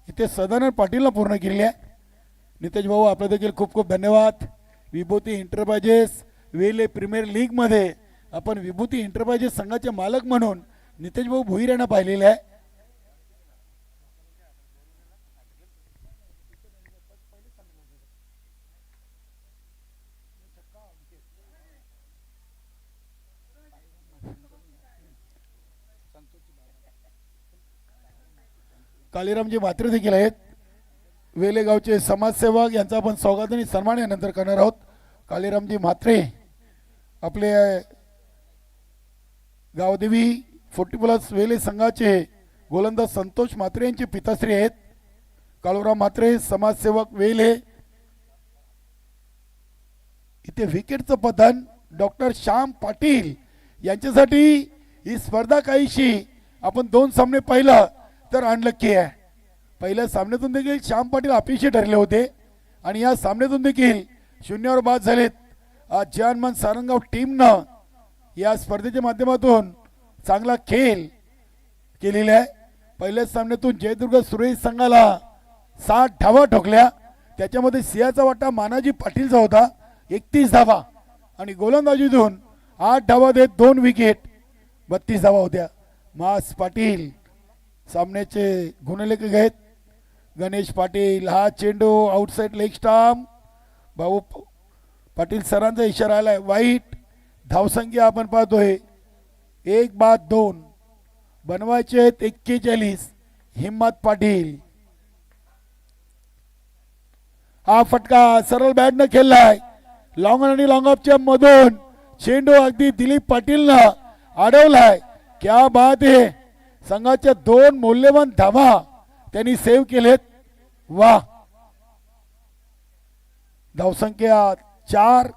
इथे सदानंद पाटीलनं पूर्ण केली आहे. नितेश भाऊ आपलं देखील खूप खूप धन्यवाद. विभूती एंटरप्राइजेस वेले प्रीमियर लीग मध्ये आपण विभूती एंटरप्राइजेस संघाचे मालक म्हणून नितेश भाऊ भोईर यांना पाहिलेले आहे. कालीरामजी म्हात्रे देखील आहेत. वेलेगावचे समाजसेवक यांचा आपण स्वागत आणि सन्मान यानंतर करणार आहोत. कालीरामजी म्हात्रे आपले गावदेवी 40+ वेले संघाचे गोलंदाज संतोष म्हात्रे यांचे पिताश्री आहेत. काळूराम म्हात्रे समाजसेवक वेले. इथे विकेटचं पतन डॉक्टर श्याम पाटील यांच्यासाठी ही स्पर्धा काहीशी आपण 2 सामने पाहिलं तर अनलक्की आहे. पहिल्या सामन्यातून देखील श्याम पाटील अपयशी ठरले होते आणि या सामन्यातून देखील 0वर बाद झालेत. आज जहानमान सारंगाव टीमनं या स्पर्धेच्या माध्यमातून चांगला खेळ केलेला आहे. पहिल्या सामन्यातून जयदुर्ग सुरेश संघाला 60 धावा ठोकल्या. त्याच्यामध्ये सिंहाचा वाटा मानाजी पाटीलचा होता 31 धावा आणि गोलंदाजीतून 8 धावा देत 2 विकेट 32 धावा होत्या. मास पाटील सामन्याचे गुणलेखक आहेत. गणेश पाटील हा चेंडू आउटसाइड लेग स्टंप. भाऊ पाटील सरांचा इशारा आलाय वाईट. धावसंख्या आपण पाहतोय 1-2 बनवायचे 41. हिम्मत पाटील हा फटका सरळ बॅटनं खेळलाय. लॉंग आणि लॉंग ऑफच्या मधून चेंडू अगदी दिलीप पाटीलनं अडवलाय. क्या बात आहे. संघाच्या 2 मौल्यवान धावा त्यांनी सेव्ह केलेत. वा. धावसंख्या 4.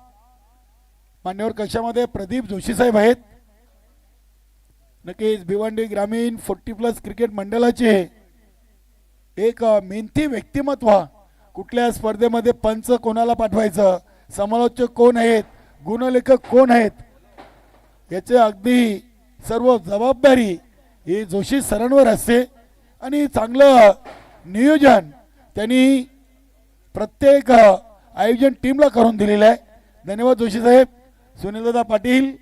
मान्यवर कक्षामध्ये प्रदीप जोशी साहेब आहेत. नक्कीच भिवंडी ग्रामीण 40+ क्रिकेट मंडळाचे एक मेहनती व्यक्तिमत्व. कुठल्या स्पर्धेमध्ये पंच कोणाला पाठवायचं, समालोचक कोण आहेत, गुणलेखक कोण आहेत, याचे अगदी सर्व जबाबदारी ही जोशी सरांवर असते आणि चांगलं नियोजन त्यांनी प्रत्येक आयोजन टीमला करून दिलेलं आहे. धन्यवाद जोशी साहेब. सुनीलदादा पाटील,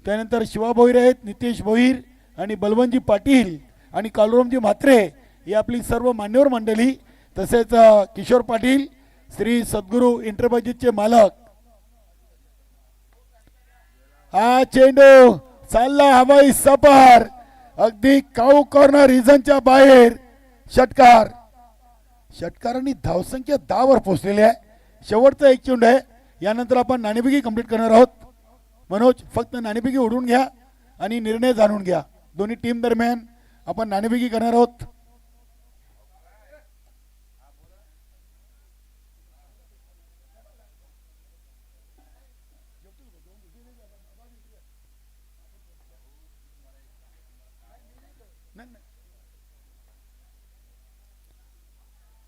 त्यानंतर शिवा भोईर आहेत, नितेश भोईर आणि बलवंतजी पाटील आणि कालुरामजी म्हात्रे ही आपली सर्व मान्यवर मंडळी. तसेच किशोर पाटील श्री सद्गुरू एंटरप्राइजेसचे मालक. हा चेंडू चालला हवाई सफर अगदी काऊ कॉर्नर रिझनच्या बाहेर. षटकार. षटकारांनी धावसंख्या 10 वर पोहोचलेली आहे. शेवटचा एक चेंडू आहे. यानंतर आपण नाणेफेकी कंप्लीट करणार आहोत. मनोज फक्त नाणेफेकी उडवून घ्या आणि निर्णय जाणून घ्या. दोन्ही टीम दरम्यान आपण नाणेफेकी करणार आहोत.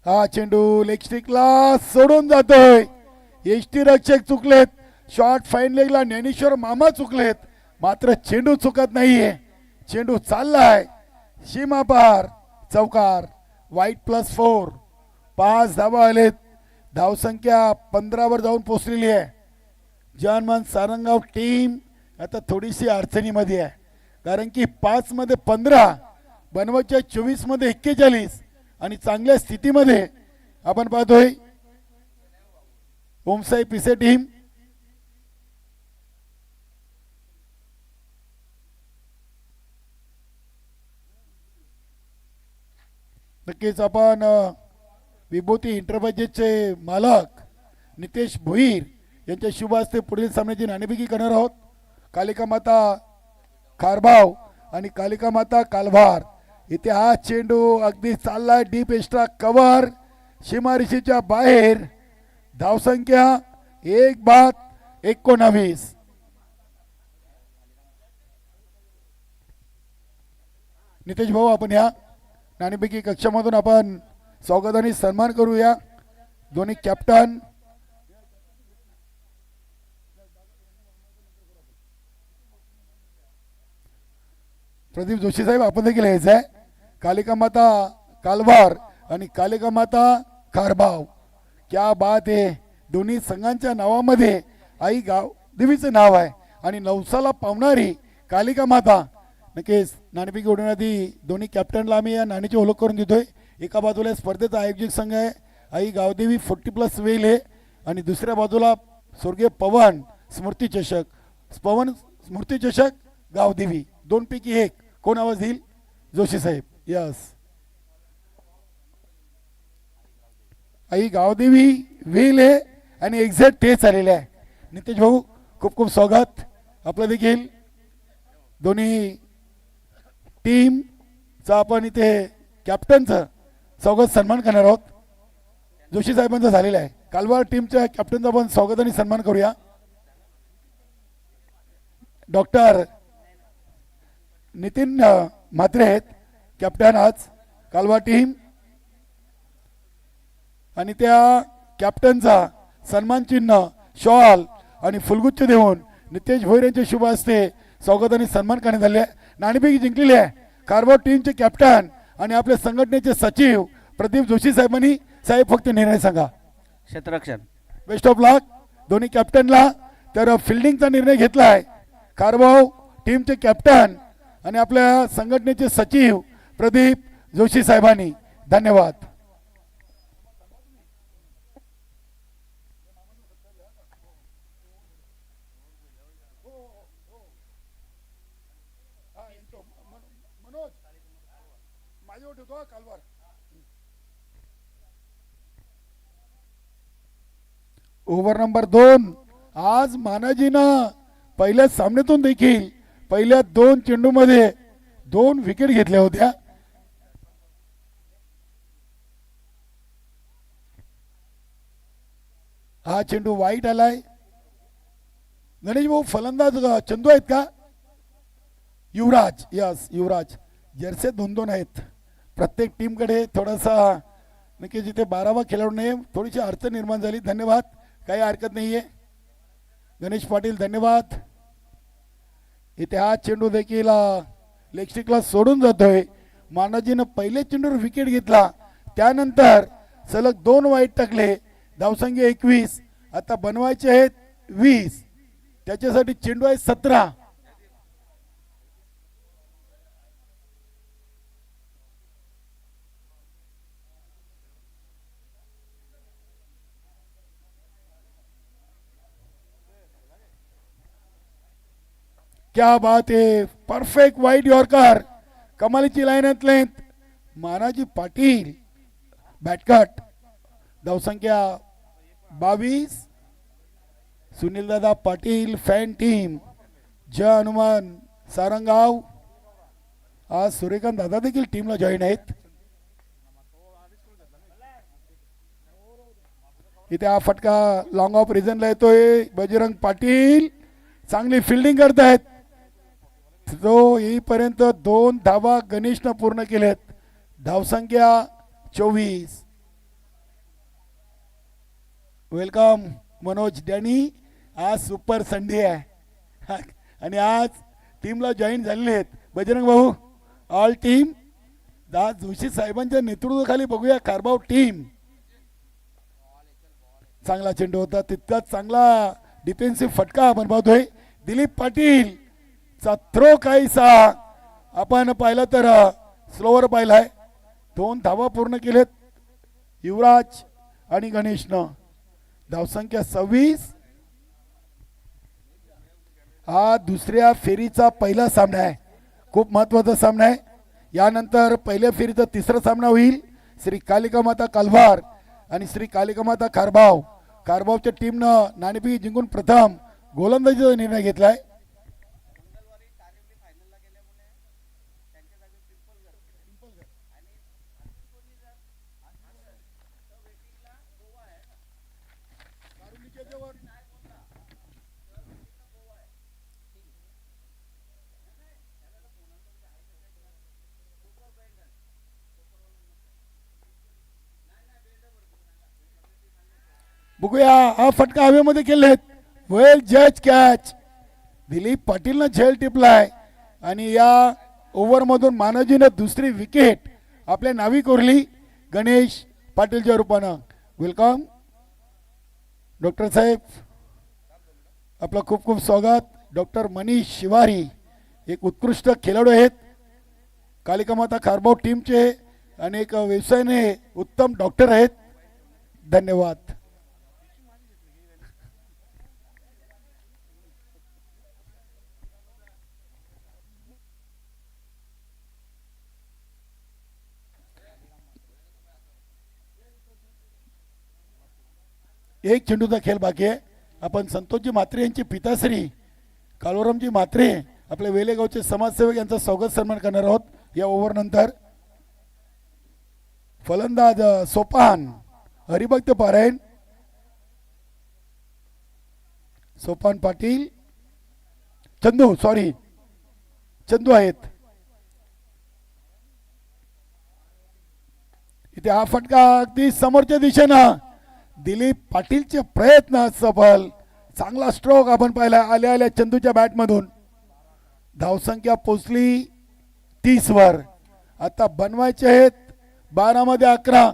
हा चेंडू लेग स्टिकला सोडून जातोय. एसटी रक्षक चुकलेत. शॉर्ट फाईन लेगला ज्ञानेश्वर मामा चुकलेत. मात्र चेंडू चुकत नाहीये. चेंडू चाललाय सीमा पार. चौकार. वाईट +4. 5 धावा आलेत. धावसंख्या 15 वर जाऊन पोहोचलेली आहे. जानमान सारंगाव टीम आता थोडीशी अडचणीमध्ये आहे. कारण की 5 मध्ये 15, बनवाच्या 24 मध्ये 41 आणि चांगल्या स्थितीमध्ये आपण पाहतोय ओमसाई पिसे टीम. नक्कीच आपण विभूती एंटरप्राइजेसचे मालक नितेश भोईर यांच्या शुभ हस्ते पुढील सामन्याची नाणेफेकी करणार आहोत. कालिका माता खारबाव आणि कालिका माता कालभार. इथे हा चेंडू अगदी चाललाय डीप एक्स्ट्रा कव्हर सीमारेषेच्या बाहेर. धावसंख्या 1-19. नितेश भाऊ आपण या नाणेफेकी कक्षामधून आपण स्वागताने सन्मान करूया. दोन्ही कॅप्टन प्रदीप जोशी साहेब आपण देखील यायचं आहे. कालिका माता कालभार आणि कालिका माता खारबाव. क्या बात आहे. दोन्ही संघांच्या नावामध्ये आई गाव देवीचं नाव आहे आणि नवसाला पावणारी कालिका माता. नक्कीच नाणेफेकी उडवण्याआधी दोन्ही कॅप्टनला आम्ही या नाण्याची ओळख करून देतोय. एका बाजूला स्पर्धेचा आयोजक संघ आहे आई गावदेवी 40+ वेल आहे आणि दुसऱ्या बाजूला स्वर्गीय पवन स्मृती चषक गावदेवी. 2 पैकी 1 कोण आवाज देईल? जोशी साहेब. यस. आई गावदेवी वेल आहे आणि एक्झॅक्ट तेच आलेले आहे. नितेश भाऊ खूप खूप स्वागत आपलं देखील. दोन्ही टीमचा आपण इथे कॅप्टनचं स्वागत सन्मान करणार आहोत. जोशी साहेबांचा झालेला आहे. कालवार टीमच्या कॅप्टनचा आपण स्वागत आणि सन्मान करूया. डॉक्टर नितीन म्हात्रे आहेत कॅप्टन आज कालवा टीम आणि त्या कॅप्टनचा सन्मान चिन्ह शॉल आणि फुलगुच्छ देऊन नितेश भोईर यांच्या शुभ हस्ते स्वागत आणि सन्मान करण्यात आले. नाणेफेकी जिंकलेली आहे कारवार टीमचे कॅप्टन आणि आपल्या संघटनेचे सचिव प्रदीप जोशी साहेबांनी. साहेब फक्त निर्णय सांगा. क्षेत्ररक्षण. बेस्ट ऑफ लक दोन्ही कॅप्टनला. तर फिल्डिंगचा निर्णय घेतला आहे कारवाव टीमचे कॅप्टन आणि आपल्या संघटनेचे सचिव प्रदीप जोशी साहेबांनी. धन्यवाद. Over number 2. आज मानाजीनं पहिल्या सामन्यातून देखील पहिल्या 2 चेंडूमध्ये 2 विकेट घेतल्या होत्या. हा चेंडू वाईट आलाय. गणेश भाऊ फलंदाज चंदू आहेत का? युवराज. यस युवराज. जर्सी 2-2 आहेत प्रत्येक टीमकडे. थोडासा नक्की जिथे 12वा खेळाडू नाही थोडीशी अडचण निर्माण झाली. धन्यवाद. काही हरकत नाहीये. गणेश पाटील धन्यवाद. इथे हा चेंडू देखील लेगस्टिकला सोडून जातोय. मानाजीनं पहिले चेंडूवर विकेट घेतला त्यानंतर सलग 2 वाईट टाकले. धावसंख्या 21. आता बनवायचे आहेत 20. त्याच्यासाठी चेंडू आहे 17. क्या बात आहे. परफेक्ट वाईट यॉर्कर. कमालीची line at length. Manaji Patil बॅटकट. धावसंख्या 22. सुनील दादा पाटील फॅन टीम जय हनुमान सारंगाव. आज सूर्यकांत दादा देखील टीमला जॉईन आहेत. इथे हा फटका लॉंग ऑफ रिझनला येतोय. बजरंग पाटील चांगली फिल्डिंग करतायत. तो येईपर्यंत 2 धावा गणेशनं पूर्ण केलेत. धावसंख्या 24. वेलकम मनोज डॅनी. आज सुपर संडे आहे आणि आज टीमला जॉईन झालेले आहेत बजरंग भाऊ. ऑल टीम दास जोशी साहेबांच्या नेतृत्वाखाली बघूया कारबाव टीम. चांगला चेंडू होता. तितकाच चांगला डिफेन्सिव्ह फटका आपण पाहतोय. दिलीप पाटील चा थ्रो काहीसा आपण पाहिलं तर स्लोवर पाहिलाय. 2 धावा पूर्ण केलेत युवराज आणि गणेशनं. धावसंख्या 26. हा दुसऱ्या फेरीचा पहिला सामना आहे. खूप महत्वाचा सामना आहे. यानंतर पहिल्या फेरीचा 3रा सामना होईल. श्री कालिका माता कालभार आणि श्री कालिका माता खारबाव. कारभावच्या टीमनं नाणेफेक जिंकून प्रथम गोलंदाजीचा निर्णय घेतलाय. बघूया हा फटका हवेमध्ये केलेत. वेल जज कॅच. दिलीप पाटीलनं झेल टिपलाय आणि या ओव्हरमधून मानाजीनं दुसरी विकेट आपल्या नावी कोरली गणेश पाटीलच्या रूपानं. वेलकम डॉक्टर साहेब, आपलं खूप खूप स्वागत. डॉक्टर मनीष शिवारी एक उत्कृष्ट खेळाडू आहेत, कालिका माता खारबाव टीमचे आणि एक व्यवसायाने उत्तम डॉक्टर आहेत. धन्यवाद. एक चेंडूचा खेळ बाकी आहे. आपण संतोषजी म्हात्रे यांचे पिताश्री कालोरामजी म्हात्रे आपल्या वेलेगावचे समाजसेवक यांचा स्वागत सन्मान करणार आहोत या ओव्हर नंतर. फलंदाज सोपान हरिभक्त पारायण, सोपान पाटील, चंदू आहेत. इथे हा फटका अगदी समोरच्या दिशेनं दिलीप पाटीलचे प्रयत्न सफल. चांगला स्ट्रोक आपण पाहिला आल्या आल्या चंदूच्या बॅटमधून. धावसंख्या पोचली 30 वर. आता बनवायचे आहेत 12 मध्ये 11.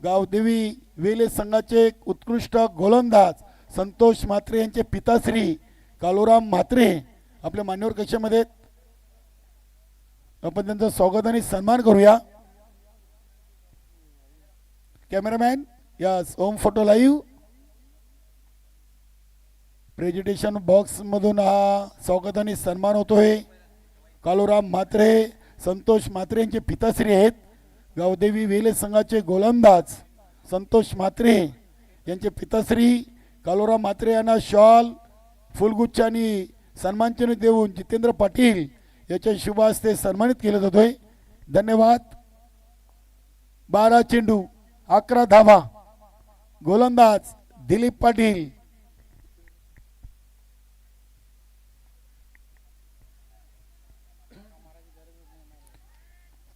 गावदेवी वेले संघाचे उत्कृष्ट गोलंदाज संतोष म्हात्रे यांचे पिताश्री कालोराम म्हात्रे आपल्या मान्यवर कक्षेमध्ये. आपण त्यांचं स्वागत आणि सन्मान करूया. Cameraman yes, home photo live. Presentation box मधून हा स्वागत आणि सन्मान होतोय. कालोराम म्हात्रे संतोष म्हात्रे यांचे पिताश्री आहेत. गावदेवी वेले संघाचे गोलंदाज संतोष म्हात्रे यांचे पिताश्री कालोराम म्हात्रे यांना शॉल फुलगुच्छ आणि सन्मानचिन्ह देऊन जितेंद्र पाटील याच्या शुभ हस्ते सन्मानित केले जातोय. धन्यवाद. 12 चेंडू 11 धावा. गोलंदाज दिलीप पाटील.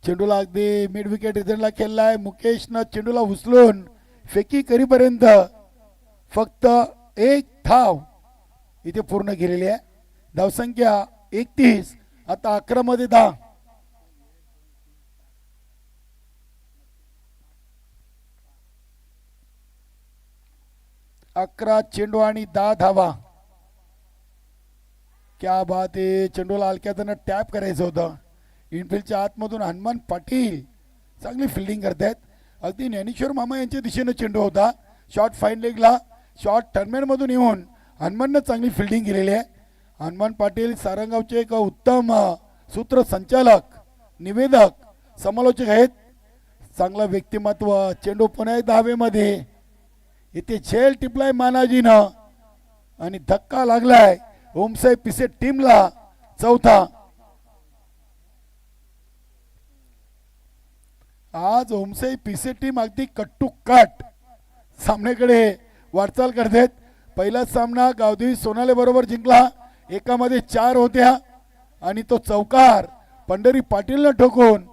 चेंडूला अगदी मिड विकेट रिझनला खेळलाय. मुकेशनं चेंडूला उचलून फेकी करीपर्यंत फक्त 1 धाव इथे पूर्ण केलेली आहे. धावसंख्या 31. आता 11 मध्ये 10. अकरा चेंडू आणि 10 धावा. क्या बात आहे. चेंडूला हलक्यातनं टॅप करायचं होतं. इनफिल्डच्या आतमधून हनुमान पाटील चांगली फिल्डिंग करतायत. अगदी ज्ञानेश्वर मामा यांच्या दिशेनं चेंडू होता. शॉर्ट फाईन लेगला शॉर्ट टर्नमॅन मधून येऊन हनुमाननं चांगली फिल्डिंग केलेली आहे. हनुमान पाटील सारंगावचे एक उत्तम सूत्रसंचालक, निवेदक, समालोचक आहेत. चांगलं व्यक्तिमत्व. चेंडू पुन्हा एकदा हवेमध्ये. इथे झेल टिपलाय मानाजीनं आणि धक्का लागलाय ओमसाई पिसे टीमला. चौथा. आज ओमसाई पिसे टीम अगदी कट्टू कट सामन्याकडे वाटचाल करतात. पहिला सामना गावदेवी सोनाले बरोबर जिंकला. एकामध्ये 4 होत्या आणि तो चौकार पंढरी पाटीलनं ठोकून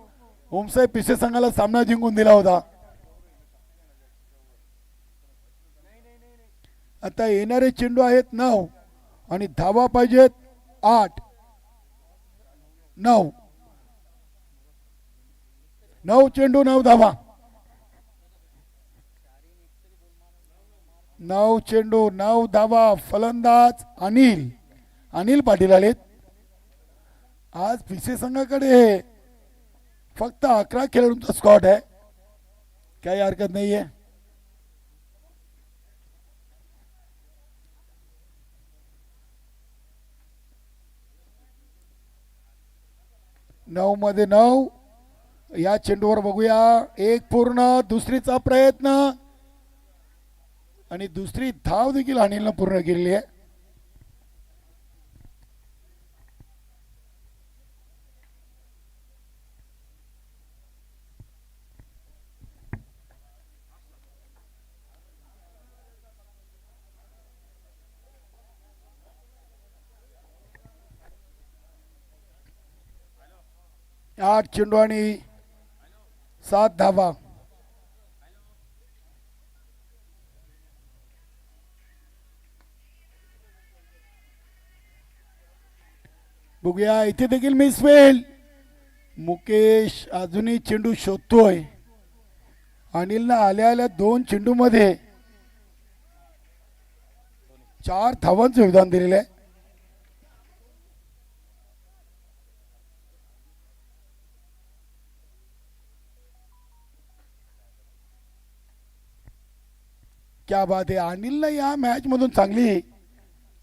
ओमसाई पिसे संघाला सामना जिंकून दिला होता. आता येणारे चेंडू आहेत 9 आणि धावा पाहिजेत 8. 9 चेंडू 9 धावा. 9 चेंडू 9 धावा. फलंदाज अनिल पाटील आलेत. आज पिसे संघाकडे फक्त 11 खेळाडूंचा स्क्वॉड आहे. काही हरकत नाहीये. नऊ मध्ये 9. या चेंडूवर बघूया. एक पूर्ण. दुसरीचा प्रयत्न आणि दुसरी धाव देखील अनिलनं पूर्ण केलेली आहे. आठ चेंडू आणि 7 धावा. बघूया इथे देखील मिस होईल. मुकेश अजूनही चेंडू शोधतोय. अनिलनं आल्या 2 चेंडू मध्ये 4 धावांचं योगदान दिलेलं आहे. क्या बात आहे. अनिलनं या मॅच मधून चांगली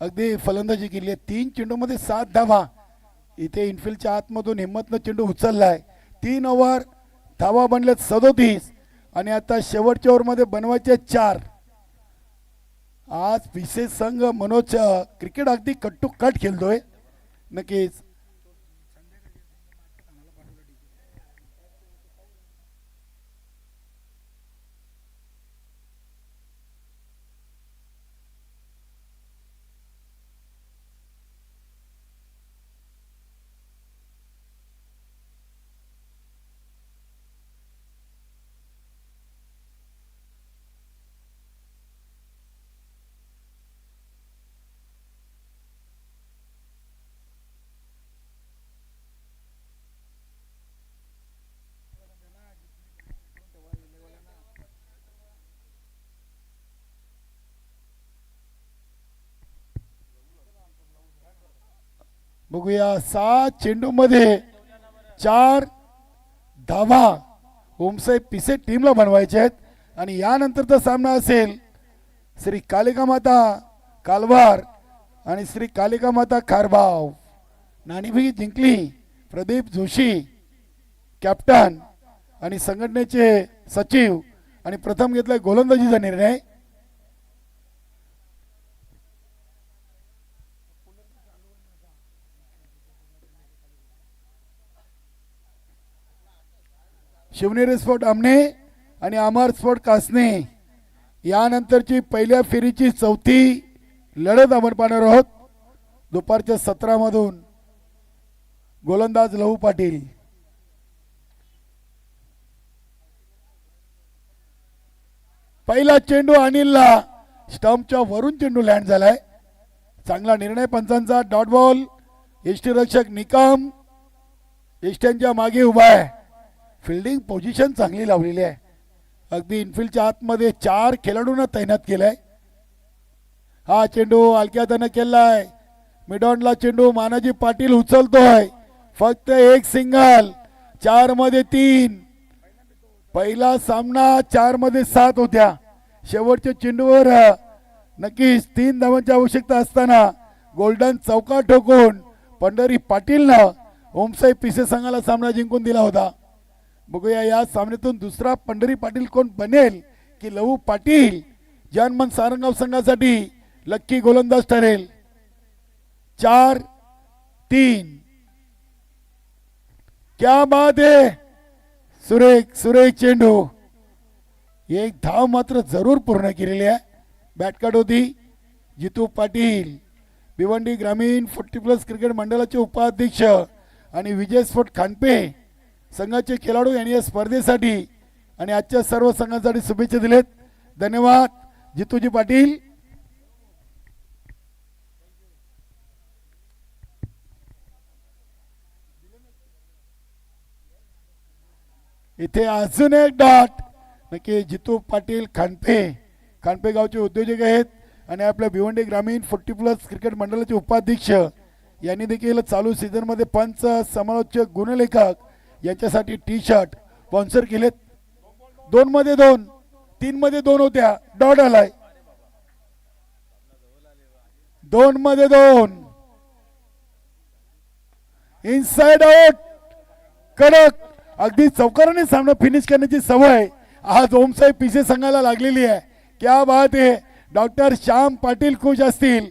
अगदी फलंदाजी केली आहे. 3 चेंडू मध्ये 7 धावा. इथे इनफिल्डच्या आतमधून हिम्मतनं चेंडू उचललाय. 3 ओव्हर धावा बनल्यात 37 आणि आता शेवटच्या ओव्हरमध्ये बनवायचे 4. आज विशेष संघ मनोज क्रिकेट अगदी कट टू कट खेळतोय. नक्कीच बघूया 7 चेंडू मध्ये 4 धावा ओमसाई पिसे टीमला बनवायचे आहेत. आणि यानंतरचा सामना असेल श्री कालिका माता कालवार आणि श्री कालिका माता खारबाव. नाणेफेक जिंकली प्रदीप जोशी कॅप्टन आणि संघटनेचे सचिव आणि प्रथम घेतलाय गोलंदाजीचा निर्णय. शिवनेरी स्पोर्ट आमने आणि अमर स्पोर्ट कासने यानंतरची पहिल्या फेरीची 4थी लढत आपण पाहणार आहोत. दुपारच्या 17 मधून गोलंदाज लहू पाटील. पहिला चेंडू अनिलला स्टंपच्या वरून चेंडू लँड झालाय. चांगला निर्णय पंचांचा. Dot ball. यष्टीरक्षक निकम यष्ट्यांच्या मागे उभा आहे. फिल्डिंग पोझिशन चांगली लावलेली आहे. अगदी इनफिल्डच्या आतमध्ये 4 खेळाडूंना तैनात केलाय. हा चेंडू हलक्यात केलाय. मिडॉनला चेंडू मानाजी पाटील उचलतोय. फक्त एक सिंगल. 4 मध्ये 3. पहिला सामना 4 मध्ये 7 होत्या. शेवटच्या चेंडूवर नक्कीच 3 धावांची आवश्यकता असताना गोल्डन चौका ठोकून पंढरी पाटीलनं ओमसाई पिसे संघाला सामना जिंकून दिला होता. बघूया या सामन्यातून दुसरा पंढरी पाटील कोण बनेल की लहू पाटील जनमन सारंगाव संघासाठी लक्की गोलंदाज ठरेल. 4-3. क्या बात है. सुरेख सुरेख चेंडू. एक धाव मात्र जरूर पूर्ण केलेली आहे. बॅटकाट होती जितू पाटील भिवंडी ग्रामीण 40+ क्रिकेट मंडळाचे उपाध्यक्ष आणि विजय स्पोर्ट खानपे संघाचे खेळाडू यांनी या स्पर्धेसाठी आणि आजच्या सर्व संघांसाठी शुभेच्छा दिलेत. धन्यवाद जितूजी पाटील. इथे अजून एक डॉट. नक्की जितू पाटील खानपे गावचे उद्योजक आहेत आणि आपल्या भिवंडी ग्रामीण 40+ क्रिकेट मंडळाचे उपाध्यक्ष यांनी देखील चालू सीझन मध्ये पंच समालोचक गुणलेखक याच्यासाठी टी शर्ट स्पॉन्सर केलेत. 2 मध्ये 2, 3 मध्ये 2 होत्या. डॉट आलाय. 2 मध्ये 2. Inside out. कडक अगदी चौकाराने सामना फिनिश करण्याची सवय आज ओमसाई पिसे संघाला लागलेली आहे. क्या बात आहे. डॉक्टर श्याम पाटील खुश असतील.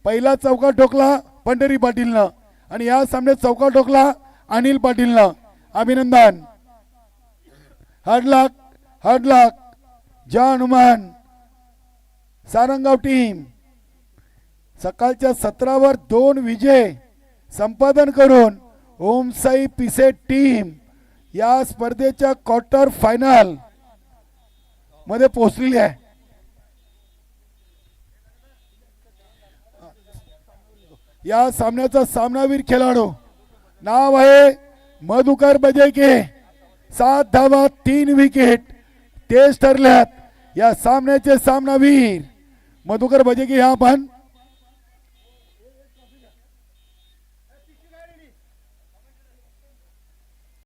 पहिला चौका ठोकला पंढरी पाटीलनं आणि या सामन्यात चौका ठोकला अनिल पाटीलनं. अभिनंदन. हार्ड लक जय हनुमान. सारंगाव टीम सकाळच्या सत्रावर 2 विजय संपादन करून ओमसाई पिसे टीम या स्पर्धेच्या क्वार्टर फायनल मध्ये पोहोचलेली आहे. या सामन्याचा सामनावीर खेळाडू नाव आहे मधुकर बजेके. 7 धावा 3 विकेट तेच ठरल्यात. या सामन्याचे सामनावीर मधुकर बजेके. ह्या आपण